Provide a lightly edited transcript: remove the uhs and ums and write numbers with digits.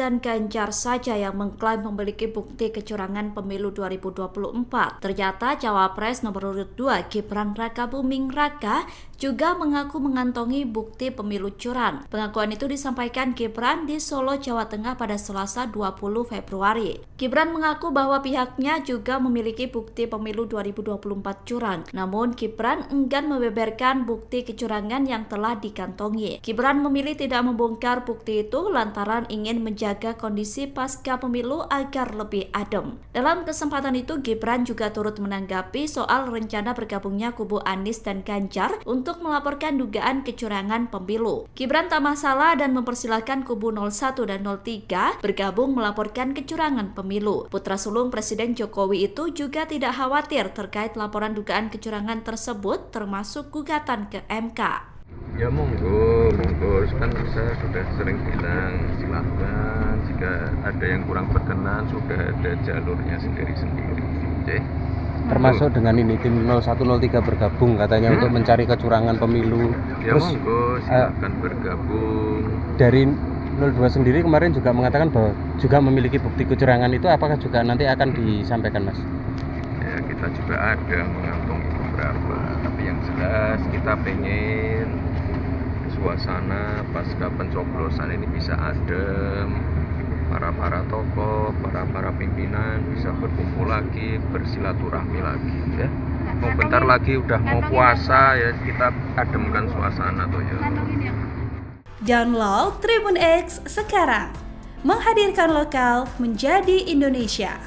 dan Ganjar saja yang mengklaim memiliki bukti kecurangan pemilu 2024. Ternyata Cawapres nomor urut 2 Gibran Rakabuming Raka juga mengaku mengantongi bukti pemilu curang. Pengakuan itu disampaikan Gibran di Solo, Jawa Tengah pada Selasa 20 Februari. Gibran mengaku bahwa pihaknya juga memiliki bukti pemilu 2024 curang. Namun Gibran enggan membeberkan bukti kecurangan yang telah dikantongi. Gibran memilih tidak membongkar bukti itu lantaran ingin menjaga kondisi pasca pemilu agar lebih adem. Dalam kesempatan itu Gibran juga turut menanggapi soal rencana bergabungnya kubu Anies dan Ganjar untuk melaporkan dugaan kecurangan pemilu. Gibran tak masalah dan mempersilahkan kubu 01 dan 03 bergabung melaporkan kecurangan pemilu. Putra sulung Presiden Jokowi itu juga tidak khawatir terkait laporan dugaan kecurangan tersebut termasuk gugatan ke MK. Ya monggo, kan saya sudah sering bilang silahkan, jika ada yang kurang berkenan sudah ada jalurnya sendiri-sendiri. Okay? Termasuk dengan ini tim 0103 bergabung katanya untuk mencari kecurangan pemilu. Ya terus, monggo silahkan bergabung. Dari 02 sendiri kemarin juga mengatakan bahwa juga memiliki bukti kecurangan itu, apakah juga nanti akan disampaikan, Mas? Ya kita juga ada mengantongi beberapa, tapi yang jelas kita pengen suasana pasca pencoblosan ini bisa adem, para tokoh, para pimpinan bisa berkumpul lagi, bersilaturahmi lagi ya. Mau bentar lagi udah mau puasa ya, kita ademkan suasana tuh ya. Download Tribun X sekarang, menghadirkan lokal menjadi Indonesia.